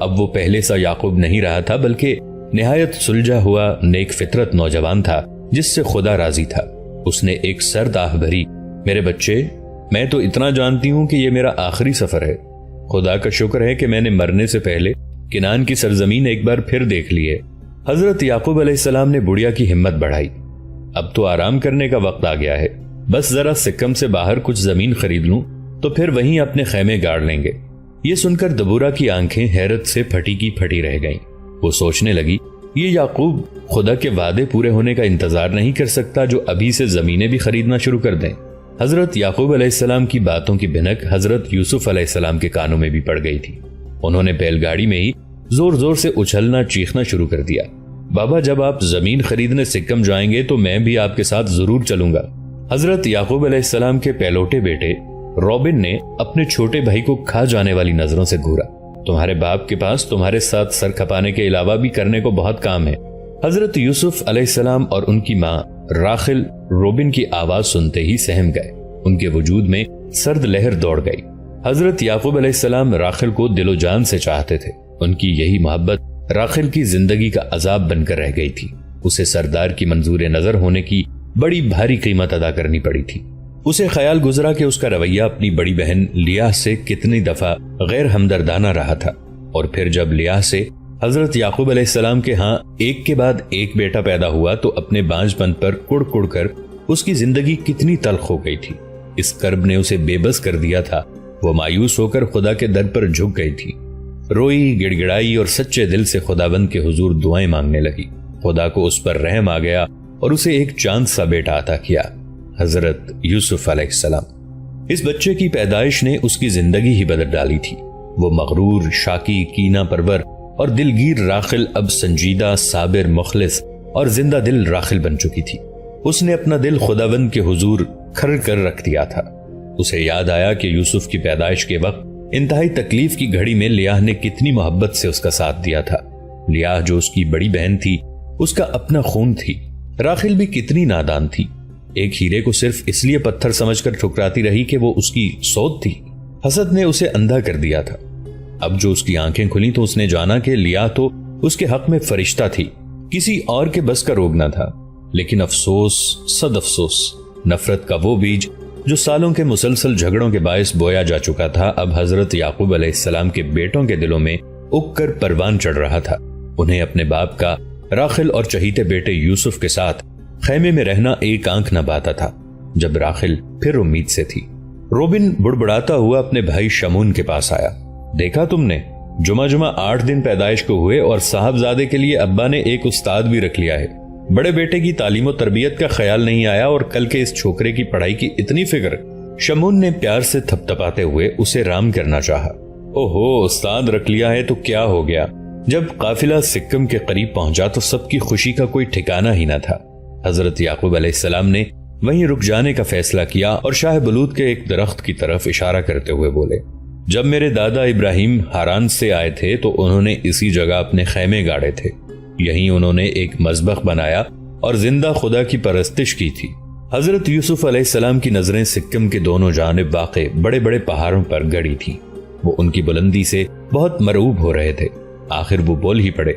اب وہ پہلے سا یعقوب نہیں رہا تھا، بلکہ نہایت سلجھا ہوا نیک فطرت نوجوان تھا جس سے خدا راضی تھا۔ اس نے ایک سرد آہ بھری، میرے بچے، میں تو اتنا جانتی ہوں کہ یہ میرا آخری سفر ہے۔ خدا کا شکر ہے کہ میں نے مرنے سے پہلے کنعان کی سرزمین ایک بار پھر دیکھ لی ہے۔ حضرت یعقوب علیہ السلام نے بڑھیا کی ہمت بڑھائی، اب تو آرام کرنے کا وقت آ گیا ہے، بس ذرا سکم سے باہر کچھ زمین خرید لوں تو پھر وہیں اپنے خیمے گاڑ لیں گے۔ یہ سن کر دبورہ کی آنکھیں حیرت سے پھٹی کی پھٹی رہ گئیں۔ وہ سوچنے لگی، یہ یعقوب خدا کے وعدے پورے ہونے کا انتظار نہیں کر سکتا جو ابھی سے زمینیں بھی خریدنا شروع کر دیں۔ حضرت یعقوب علیہ السلام کی باتوں کی بھنک حضرت یوسف علیہ السلام کے کانوں میں بھی پڑ گئی تھی۔ انہوں نے بیل گاڑی میں ہی زور زور سے اچھلنا چیخنا شروع کر دیا، بابا جب آپ زمین خریدنے سکم جائیں گے تو میں بھی آپ کے ساتھ ضرور چلوں گا۔ حضرت یعقوب علیہ السلام کے پہلوٹے بیٹے روبن نے اپنے چھوٹے بھائی کو کھا جانے والی نظروں سے گھورا، تمہارے باپ کے پاس تمہارے ساتھ سر کھپانے کے علاوہ بھی کرنے کو بہت کام ہے۔ حضرت یوسف علیہ السلام اور ان کی ماں راخل روبن کی آواز سنتے ہی سہم گئے، ان کے وجود میں سرد لہر دوڑ گئی۔ حضرت یعقوب علیہ السلام راخل کو دل و جان سے چاہتے تھے، ان کی یہی محبت راخل کی زندگی کا عذاب بن کر رہ گئی تھی۔ اسے سردار کی منظور نظر ہونے کی بڑی بھاری قیمت ادا کرنی پڑی تھی۔ اسے خیال گزرا کہ اس کا رویہ اپنی بڑی بہن لیاہ سے کتنی دفعہ غیر ہمدردانہ رہا تھا، اور پھر جب لیاہ سے حضرت یعقوب علیہ السلام کے ہاں ایک کے بعد ایک بیٹا پیدا ہوا تو اپنے بانج پن پر کڑ کڑ کر اس کی زندگی کتنی تلخ ہو گئی تھی۔ اس کرب نے اسے بے بس کر دیا تھا، وہ مایوس ہو کر خدا کے در پر جھک گئی تھی، روئی گڑ گڑائی اور سچے دل سے خداوند کے حضور دعائیں مانگنے لگی۔ خدا کو اس پر رحم آ گیا اور اسے ایک چاند سا بیٹا عطا کیا، حضرت یوسف علیہ السلام۔ اس بچے کی پیدائش نے اس کی زندگی ہی بدل ڈالی تھی۔ وہ مغرور، شاکی، کینہ پرور اور دلگیر راخل اب سنجیدہ، صابر، مخلص اور زندہ دل راخل بن چکی تھی۔ اس نے اپنا دل خداوند کے حضور کھر کر رکھ دیا تھا۔ اسے یاد آیا کہ یوسف کی پیدائش کے وقت انتہائی تکلیف کی گھڑی میں لیاہ نے کتنی محبت سے اس کا ساتھ دیا تھا۔ لیاہ جو اس کی بڑی بہن تھی، اس کا اپنا خون تھی۔ راخل بھی کتنی نادان تھی، ایک ہیرے کو صرف اس لیے پتھر سمجھ کر ٹھکراتی رہی کہ وہ اس کی سود تھی۔ حسد نے اسے اندھا کر دیا تھا۔ اب جو اس کی آنکھیں کھلی تو اس نے جانا کہ لیاہ تو اس کے حق میں فرشتہ تھی، کسی اور کے بس کا روگ نہ تھا۔ لیکن افسوس، صد افسوس، نفرت کا وہ بیج جو سالوں کے مسلسل جھگڑوں کے باعث بویا جا چکا تھا، اب حضرت یعقوب علیہ السلام کے بیٹوں کے دلوں میں اگ کر پروان چڑھ رہا تھا۔ انہیں اپنے باپ کا راخل اور چہیتے بیٹے یوسف کے ساتھ خیمے میں رہنا ایک آنکھ نہ باتا تھا۔ جب راخل پھر امید سے تھی، روبن بڑبڑاتا ہوا اپنے بھائی شمون کے پاس آیا۔ دیکھا تم نے، جمعہ 8 دن پیدائش کو ہوئے اور صاحبزادے کے لیے ابا نے ایک استاد بھی رکھ لیا ہے۔ بڑے بیٹے کی تعلیم و تربیت کا خیال نہیں آیا اور کل کے اس چھوکرے کی پڑھائی کی اتنی فکر۔ شمون نے پیار سے تھپ تھپاتے ہوئے اسے رام کرنا چاہا۔ اوہو، استاد رکھ لیا ہے تو کیا ہو گیا؟ جب قافلہ سکم کے قریب پہنچا تو سب کی خوشی کا کوئی ٹھکانہ ہی نہ تھا۔ حضرت یعقوب علیہ السلام نے وہیں رک جانے کا فیصلہ کیا اور شاہ بلود کے ایک درخت کی طرف اشارہ کرتے ہوئے بولے، جب میرے دادا ابراہیم ہاران سے آئے تھے تو انہوں نے اسی جگہ اپنے خیمے گاڑے تھے، یہیں انہوں نے ایک مذبح بنایا اور زندہ خدا کی پرستش کی تھی۔ حضرت یوسف علیہ السلام کی نظریں سکم کے دونوں جانب واقع بڑے بڑے پہاڑوں پر گڑی تھیں۔ وہ ان کی بلندی سے بہت مرعوب ہو رہے تھے۔ آخر وہ بول ہی پڑے،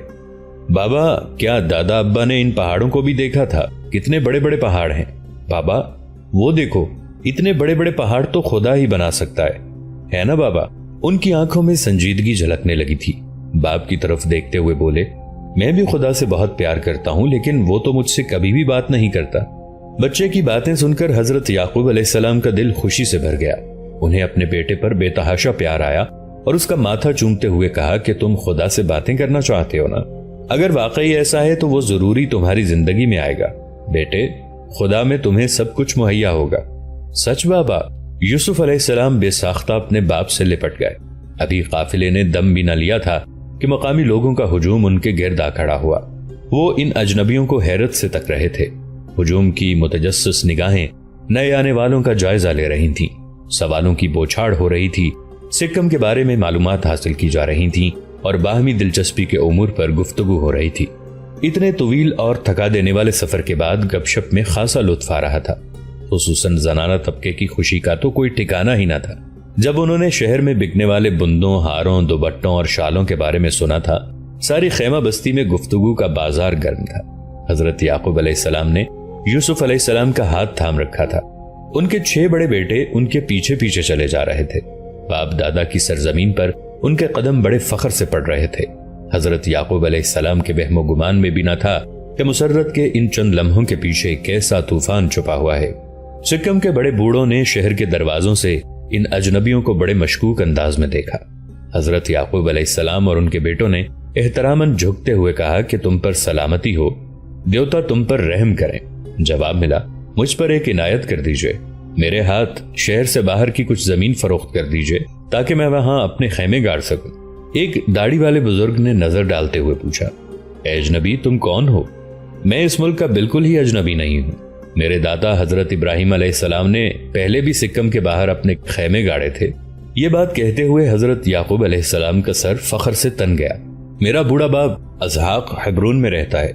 بابا کیا دادا ابا نے ان پہاڑوں کو بھی دیکھا تھا؟ کتنے بڑے بڑے پہاڑ ہیں بابا، وہ دیکھو، اتنے بڑے بڑے پہاڑ تو خدا ہی بنا سکتا ہے نا بابا؟ ان کی آنکھوں میں سنجیدگی جھلکنے لگی تھی۔ باپ کی طرف دیکھتے ہوئے بولے، میں بھی خدا سے بہت پیار کرتا ہوں، لیکن وہ تو مجھ سے کبھی بھی بات نہیں کرتا۔ بچے کی باتیں سن کر حضرت یعقوب علیہ السلام کا دل خوشی سے بھر گیا۔ انہیں اپنے بیٹے پر بے تحاشا پیار آیا اور اس کا ماتھا چومتے ہوئے کہا کہ تم خدا سے باتیں کرنا چاہتے ہو نا؟ اگر واقعی ایسا ہے تو وہ ضروری تمہاری زندگی میں آئے گا۔ بیٹے، خدا میں تمہیں سب کچھ مہیا ہوگا۔ سچ بابا؟ یوسف علیہ السلام بے ساختہ اپنے باپ سے لپٹ گئے۔ ابھی قافلے نے دم بھی نہ لیا تھا کہ مقامی لوگوں کا ہجوم ان کے گرد آ کھڑا ہوا۔ وہ ان اجنبیوں کو حیرت سے تک رہے تھے۔ ہجوم کی متجسس نگاہیں نئے آنے والوں کا جائزہ لے رہی تھیں، سوالوں کی بوچھاڑ ہو رہی تھی، سکم کے بارے میں معلومات حاصل کی جا رہی تھیں اور باہمی دلچسپی کے امور پر گفتگو ہو رہی تھی۔ اتنے طویل اور تھکا دینے والے سفر کے بعد گپ شپ میں خاصا لطف آ رہا تھا، خصوصاً زنانہ طبقے کی خوشی کا تو کوئی ٹھکانہ ہی نہ تھا۔ جب انہوں نے شہر میں بکنے والے بندوں، ہاروں، دوپٹوں اور شالوں کے بارے میں سنا تھا، ساری خیمہ بستی میں گفتگو کا بازار گرم تھا۔ حضرت یعقوب علیہ السلام نے یوسف علیہ السلام کا ہاتھ تھام رکھا تھا۔ ان کے 6 بڑے بیٹے ان کے پیچھے پیچھے چلے جا رہے تھے۔ باپ دادا کی سرزمین پر ان کے قدم بڑے فخر سے پڑ رہے تھے۔ حضرت یعقوب علیہ السلام کے وہم و گمان میں بھی نہ تھا کہ مسرت کے ان چند لمحوں کے پیچھے کیسا طوفان چھپا ہوا ہے۔ سکم کے بڑے بوڑھوں نے شہر کے دروازوں سے ان اجنبیوں کو بڑے مشکوک انداز میں دیکھا۔ حضرت یعقوب علیہ السلام اور ان کے بیٹوں نے احتراماً جھکتے ہوئے کہا کہ تم پر سلامتی ہو، دیوتا تم پر رحم کریں۔ جواب ملا، مجھ پر ایک عنایت کر دیجئے، میرے ہاتھ شہر سے باہر کی کچھ زمین فروخت کر دیجئے تاکہ میں وہاں اپنے خیمے گاڑ سکوں۔ ایک داڑھی والے بزرگ نے نظر ڈالتے ہوئے پوچھا، اے اجنبی تم کون ہو؟ میں اس ملک کا بالکل ہی اجنبی نہیں ہوں۔ میرے دادا حضرت ابراہیم علیہ السلام نے پہلے بھی سکم کے باہر اپنے خیمے گاڑے تھے۔ یہ بات کہتے ہوئے حضرت یعقوب علیہ السلام کا سر فخر سے تن گیا۔ میرا بوڑھا باپ اسحاق حبرون میں رہتا ہے،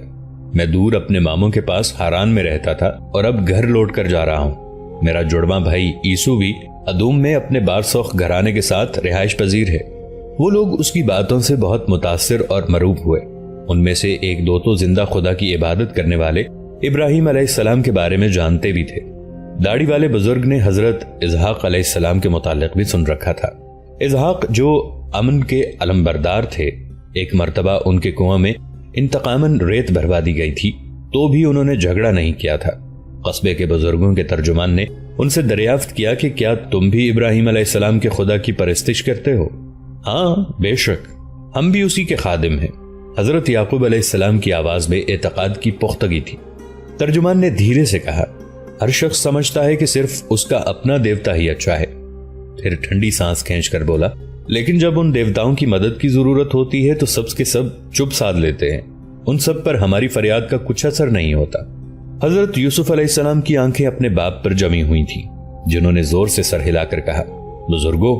میں دور اپنے ماموں کے پاس ہاران میں رہتا تھا اور اب گھر لوٹ کر جا رہا ہوں۔ میرا جڑواں بھائی عیسو بھی ادوم میں اپنے بارسوخ گھرانے کے ساتھ رہائش پذیر ہے۔ وہ لوگ اس کی باتوں سے بہت متاثر اور مروب ہوئے۔ ان میں سے ایک دو تو زندہ خدا کی عبادت کرنے والے ابراہیم علیہ السلام کے بارے میں جانتے بھی تھے۔ داڑھی والے بزرگ نے حضرت اسحاق علیہ السلام کے متعلق بھی سن رکھا تھا۔ اسحاق جو امن کے علمبردار تھے، ایک مرتبہ ان کے کنواں میں انتقاماً ریت بھروا دی گئی تھی تو بھی انہوں نے جھگڑا نہیں کیا تھا۔ قصبے کے بزرگوں کے ترجمان نے ان سے دریافت کیا کہ کیا تم بھی ابراہیم علیہ السلام کے خدا کی پرستش کرتے ہو؟ ہاں بے شک، ہم بھی اسی کے خادم ہیں۔ حضرت یعقوب علیہ السلام کی آواز میں اعتقاد کی پختگی تھی۔ ترجمان نے دھیرے سے کہا، ہر شخص سمجھتا ہے کہ صرف اس کا اپنا دیوتا ہی اچھا ہے۔ پھر ٹھنڈی سانس کھینچ کر بولا، لیکن جب ان دیوتاؤں کی مدد کی ضرورت ہوتی ہے تو سب کے سب چپ سادھ لیتے ہیں، ان سب پر ہماری فریاد کا کچھ اثر نہیں ہوتا۔ حضرت یوسف علیہ السلام کی آنکھیں اپنے باپ پر جمی ہوئی تھیں، جنہوں نے زور سے سر ہلا کر کہا، بزرگو،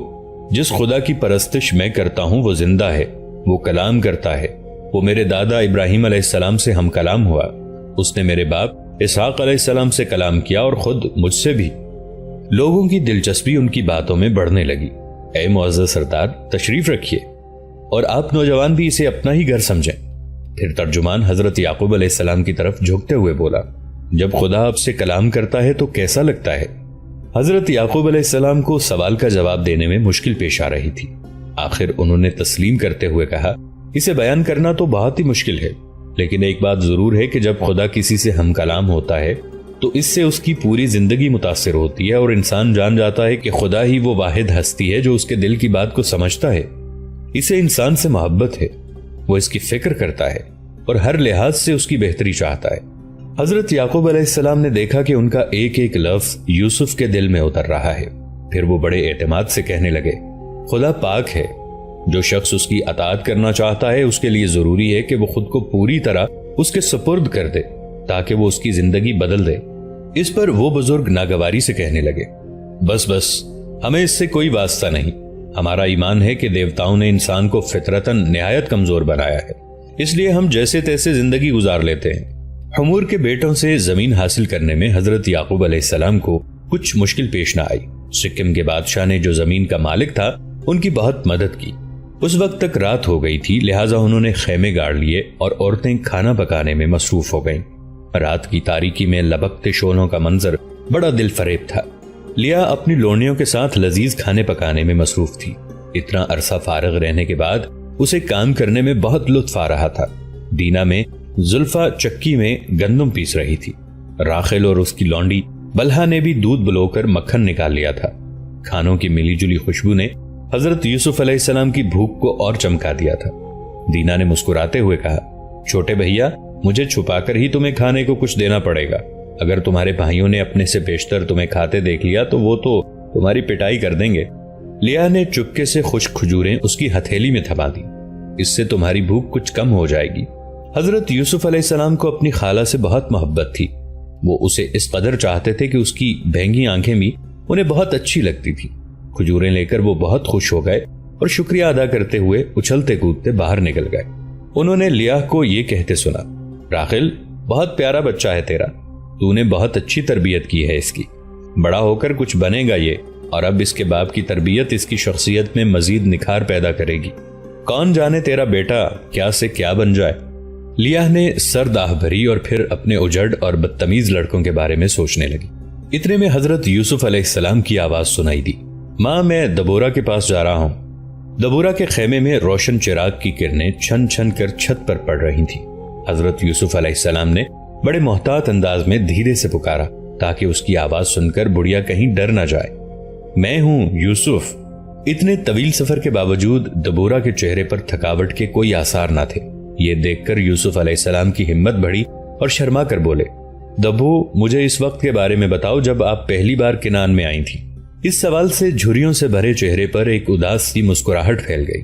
جس خدا کی پرستش میں کرتا ہوں وہ زندہ ہے، وہ کلام کرتا ہے، وہ میرے دادا ابراہیم علیہ السلام سے ہم کلام ہوا، اس نے میرے باپ اسحاق علیہ السلام سے کلام کیا اور خود مجھ سے بھی۔ لوگوں کی دلچسپی ان کی باتوں میں بڑھنے لگی۔ اے معزز سردار، تشریف رکھیے اور آپ نوجوان بھی اسے اپنا ہی گھر سمجھیں۔ پھر ترجمان حضرت یعقوب علیہ السلام کی طرف جھکتے ہوئے بولا، جب خدا آپ سے کلام کرتا ہے تو کیسا لگتا ہے؟ حضرت یعقوب علیہ السلام کو سوال کا جواب دینے میں مشکل پیش آ رہی تھی۔ آخر انہوں نے تسلیم کرتے ہوئے کہا، اسے بیان کرنا تو بہت ہی مشکل ہے، لیکن ایک بات ضرور ہے کہ جب خدا کسی سے ہم کلام ہوتا ہے تو اس سے اس کی پوری زندگی متاثر ہوتی ہے اور انسان جان جاتا ہے کہ خدا ہی وہ واحد ہستی ہے جو اس کے دل کی بات کو سمجھتا ہے۔ اسے انسان سے محبت ہے، وہ اس کی فکر کرتا ہے اور ہر لحاظ سے اس کی بہتری چاہتا ہے۔ حضرت یعقوب علیہ السلام نے دیکھا کہ ان کا ایک ایک لفظ یوسف کے دل میں اتر رہا ہے۔ پھر وہ بڑے اعتماد سے کہنے لگے، خدا پاک ہے، جو شخص اس کی اطاعت کرنا چاہتا ہے اس کے لیے ضروری ہے کہ وہ خود کو پوری طرح اس کے سپرد کر دے تاکہ وہ اس کی زندگی بدل دے۔ اس پر وہ بزرگ ناگواری سے کہنے لگے، بس بس، ہمیں اس سے کوئی واسطہ نہیں۔ ہمارا ایمان ہے کہ دیوتاؤں نے انسان کو فطرتاً نہایت کمزور بنایا ہے، اس لیے ہم جیسے تیسے زندگی گزار لیتے ہیں۔ حمور کے بیٹوں سے زمین حاصل کرنے میں حضرت یعقوب علیہ السلام کو کچھ مشکل پیش نہ آئی۔ سکم کے بادشاہ نے جو زمین کا مالک تھا ان کی بہت مدد کی۔ اس وقت تک رات ہو گئی تھی، لہٰذا انہوں نے خیمے گاڑ لیے اور عورتیں کھانا پکانے میں مصروف ہو گئیں۔ رات کی تاریکی میں لبکتے شعلوں کا منظر بڑا دل فریب تھا۔ لیا اپنی لونڈیوں کے ساتھ لذیذ کھانے پکانے میں مصروف تھی۔ اتنا عرصہ فارغ رہنے کے بعد اسے کام کرنے میں بہت لطف آ رہا تھا۔ دینا میں زلفا چکی میں گندم پیس رہی تھی۔ راخل اور اس کی لونڈی بلہا نے بھی دودھ بلو کر مکھن نکال لیا تھا۔ کھانوں کی ملی جلی خوشبو نے حضرت یوسف علیہ السلام کی بھوک کو اور چمکا دیا تھا۔ دینا نے مسکراتے ہوئے کہا، چھوٹے بھیا، مجھے چھپا کر ہی تمہیں کھانے کو کچھ دینا پڑے گا۔ اگر تمہارے بھائیوں نے اپنے سے بیشتر تمہیں کھاتے دیکھ لیا تو وہ تو تمہاری پٹائی کر دیں گے۔ لیا نے چپکے سے خشک کھجوریں اس کی ہتھیلی میں تھما دی، اس سے تمہاری بھوک کچھ کم ہو جائے گی۔ حضرت یوسف علیہ السلام کو اپنی خالہ سے بہت محبت تھی۔ وہ اسے اس قدر چاہتے تھے کہ اس کی بھینگی آنکھیں بھی انہیں بہت اچھی لگتی تھی۔ کھجوریں لے کر وہ بہت خوش ہو گئے اور شکریہ ادا کرتے ہوئے اچھلتے کودتے باہر نکل گئے۔ انہوں نے لیا کو یہ کہتے سنا، راخل، بہت پیارا بچہ ہے تیرا، تو نے بہت اچھی تربیت کی ہے اس کی، بڑا ہو کر کچھ بنے گا یہ، اور اب اس کے باپ کی تربیت اس کی شخصیت میں مزید نکھار پیدا کرے گی۔ کون جانے تیرا بیٹا کیا سے کیا بن جائے۔ لیاہ نے سرد آہ بھری اور پھر اپنے اجڑ اور بدتمیز لڑکوں کے بارے میں سوچنے لگی۔ اتنے میں حضرت یوسف علیہ السلام کی آواز سنائی دی، ماں میں دبورہ کے پاس جا رہا ہوں۔ دبورہ کے خیمے میں روشن چراغ کی کرنیں چھن چھن کر چھت پر پڑ رہی تھیں۔ حضرت یوسف علیہ السلام نے بڑے محتاط انداز میں دھیرے سے پکارا تاکہ اس کی آواز سن کر بڑھیا کہیں ڈر نہ جائے۔ میں ہوں یوسف۔ اتنے طویل سفر کے باوجود دبورہ کے چہرے پر تھکاوٹ کے کوئی آثار نہ تھے۔ یہ دیکھ کر یوسف علیہ السلام کی ہمت بڑھی اور شرما کر بولے، دبو مجھے اس وقت کے بارے میں بتاؤ جب آپ پہلی بار کنان میں آئی تھی۔ اس سوال سے جھریوں سے بھرے چہرے پر ایک اداس سی مسکراہٹ پھیل گئی۔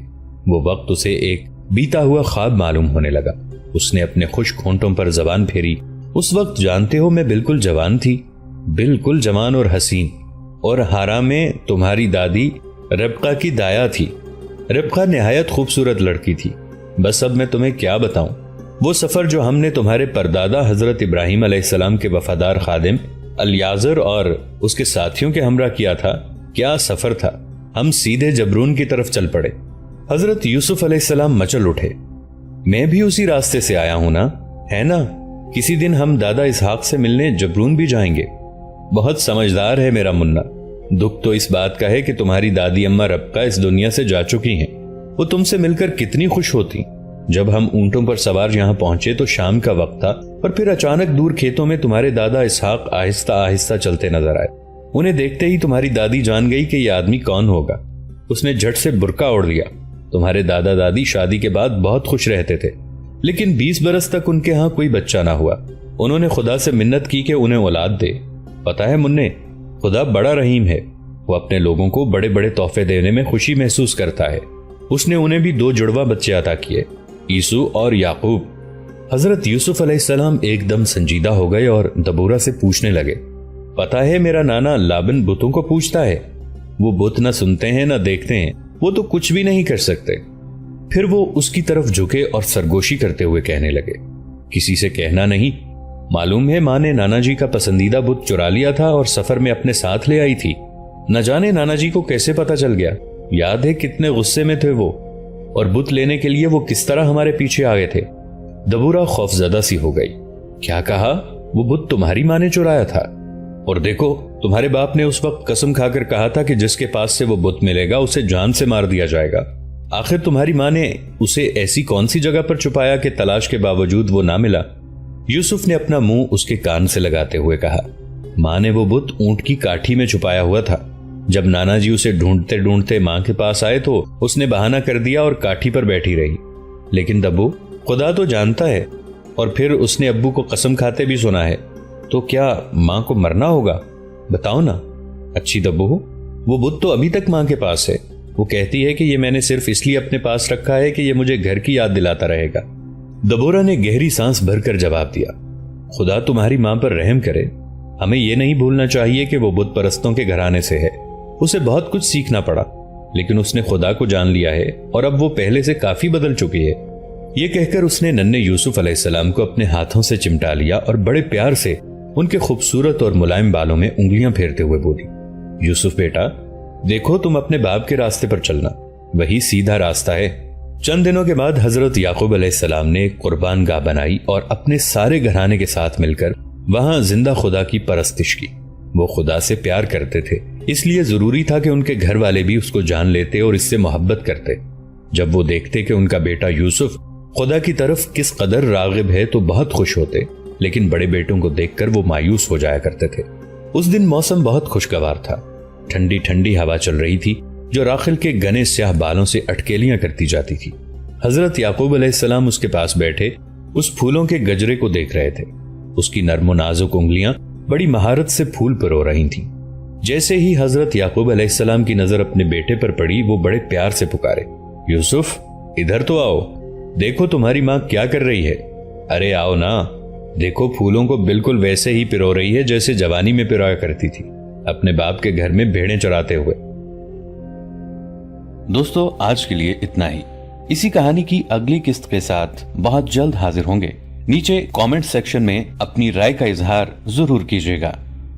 وہ وقت اسے ایک بیتا ہوا خواب معلوم ہونے لگا۔ اس نے اپنے خشک ہونٹوں پر زبان پھیری۔ اس وقت جانتے ہو میں بالکل جوان تھی، بالکل جوان اور حسین، اور ہارا میں تمہاری دادی ربقہ کی دایا تھی۔ ربقہ نہایت خوبصورت لڑکی تھی۔ بس اب میں تمہیں کیا بتاؤں، وہ سفر جو ہم نے تمہارے پردادا حضرت ابراہیم علیہ السلام کے وفادار خادم الیعزر اور اس کے ساتھیوں کے ہمراہ کیا تھا، کیا سفر تھا۔ ہم سیدھے جبرون کی طرف چل پڑے۔ حضرت یوسف علیہ السلام مچل اٹھے، میں بھی اسی راستے سے آیا ہوں نا، ہے نا؟ کسی دن ہم دادا اسحاق سے ملنے جبرون بھی جائیں گے۔ بہت سمجھدار ہے میرا منا۔ دکھ تو اس بات کا ہے کہ تمہاری دادی اماں ربقہ اس دنیا سے جا چکی ہیں۔ وہ تم سے مل کر کتنی خوش ہوتی۔ جب ہم اونٹوں پر سوار یہاں پہنچے تو شام کا وقت تھا، اور پھر اچانک دور کھیتوں میں تمہارے دادا اسحاق آہستہ آہستہ چلتے نظر آئے۔ انہیں دیکھتے ہی تمہاری دادی جان گئی کہ یہ آدمی کون ہوگا۔ اس نے جھٹ سے برقع اوڑھ لیا۔ تمہارے دادا دادی شادی کے بعد بہت خوش رہتے تھے، لیکن 20 برس تک ان کے ہاں کوئی بچہ نہ ہوا۔ انہوں نے خدا سے منت کی کہ انہیں اولاد دے۔ پتا ہے مننے، خدا بڑا رحیم ہے، وہ اپنے لوگوں کو بڑے بڑے تحفے دینے میں خوشی محسوس کرتا ہے۔ اس نے انہیں بھی 2 جڑواں بچے عطا کیے، عیسو اور یعقوب۔ حضرت یوسف علیہ السلام ایک دم سنجیدہ ہو گئے اور دبورہ سے پوچھنے لگے، پتا ہے میرا نانا لابن بتوں کو پوچھتا ہے، وہ بت نہ سنتے ہیں نہ دیکھتے ہیں، وہ تو کچھ بھی نہیں کر سکتے۔ پھر وہ اس کی طرف جھکے اور سرگوشی کرتے ہوئے کہنے لگے، کسی سے کہنا نہیں، معلوم ہے ماں نے نانا جی کا پسندیدہ بت چرا لیا تھا اور سفر میں اپنے ساتھ لے آئی تھی۔ نہ جانے نانا جی کو کیسے پتا چل گیا۔ یاد ہے کتنے غصے میں تھے وہ، اور بت لینے کے لیے وہ کس طرح ہمارے پیچھے آ گئے تھے۔ دبورہ خوفزدہ سی ہو گئی۔ کیا کہا؟ وہ بت تمہاری ماں نے چرایا تھا؟ اور دیکھو تمہارے باپ نے اس وقت قسم کھا کر کہا تھا کہ جس کے پاس سے وہ بت ملے گا اسے جان سے مار دیا جائے گا۔ آخر تمہاری ماں نے اسے ایسی کون سی جگہ پر چھپایا کہ تلاش کے باوجود وہ نہ ملا؟ یوسف نے اپنا منہ اس کے کان سے لگاتے ہوئے کہا، ماں نے وہ بت اونٹ کی کاٹھی میں چھپایا ہوا تھا۔ جب نانا جی اسے ڈھونڈتے ڈھونڈتے ماں کے پاس آئے تو اس نے بہانہ کر دیا اور کاٹھی پر بیٹھی رہی۔ لیکن دبو، خدا تو جانتا ہے، اور پھر اس نے ابو کو قسم کھاتے بھی سنا ہے، تو کیا ماں کو مرنا ہوگا؟ بتاؤ نا۔ اچھی دبو، وہ بت تو ابھی تک ماں کے پاس ہے۔ وہ کہتی ہے کہ یہ میں نے صرف اس لیے اپنے پاس رکھا ہے کہ یہ مجھے گھر کی یاد دلاتا رہے گا۔ دبورہ نے گہری سانس بھر کر جواب دیا، خدا تمہاری ماں پر رحم کرے۔ ہمیں یہ نہیں بھولنا چاہیے کہ وہ بت پرستوں کے گھرانے سے ہے۔ اسے بہت کچھ سیکھنا پڑا، لیکن اس نے خدا کو جان لیا ہے، اور اب وہ پہلے سے کافی بدل چکی ہے۔ یہ کہہ کر اس نے ننھے یوسف علیہ السلام کو اپنے ہاتھوں سے چمٹا لیا اور بڑے پیار سے ان کے خوبصورت اور ملائم بالوں میں انگلیاں پھیرتے ہوئے بولی، یوسف بیٹا، دیکھو تم اپنے باپ کے راستے پر چلنا، وہی سیدھا راستہ ہے۔ چند دنوں کے بعد حضرت یعقوب علیہ السلام نے قربان گاہ بنائی اور اپنے سارے گھرانے کے ساتھ مل کر وہاں زندہ خدا کی پرستش کی۔ وہ خدا سے پیار کرتے تھے، اس لیے ضروری تھا کہ ان کے گھر والے بھی اس کو جان لیتے اور اس سے محبت کرتے۔ جب وہ دیکھتے کہ ان کا بیٹا یوسف خدا کی طرف کس قدر راغب ہے تو بہت خوش ہوتے، لیکن بڑے بیٹوں کو دیکھ کر وہ مایوس ہو جایا کرتے تھے۔ اس دن موسم بہت خوشگوار تھا۔ ٹھنڈی ٹھنڈی ہوا چل رہی تھی جو راخل کے گھنے سیاہ بالوں سے اٹکیلیاں کرتی جاتی تھی۔ حضرت یعقوب علیہ السلام اس کے پاس بیٹھے اس پھولوں کے گجرے کو دیکھ رہے تھے۔ اس کی نرم و نازک انگلیاں بڑی مہارت سے پھول پرو رہی تھیں۔ جیسے ہی حضرت یعقوب علیہ السلام کی نظر اپنے بیٹے پر پڑی، وہ بڑے پیار سے پکارے، یوسف ادھر تو آؤ، دیکھو تمہاری ماں کیا کر رہی ہے۔ ارے آؤ نا، دیکھو پھولوں کو بالکل ویسے ہی پرو رہی ہے جیسے جوانی میں پرویا کرتی تھی، اپنے باپ کے گھر میں بھیڑیں چراتے ہوئے۔ دوستو آج کے لیے اتنا ہی۔ اسی کہانی کی اگلی قسط کے ساتھ بہت جلد حاضر ہوں گے۔ نیچے کامنٹ سیکشن میں اپنی رائے کا اظہار ضرور کیجیے گا۔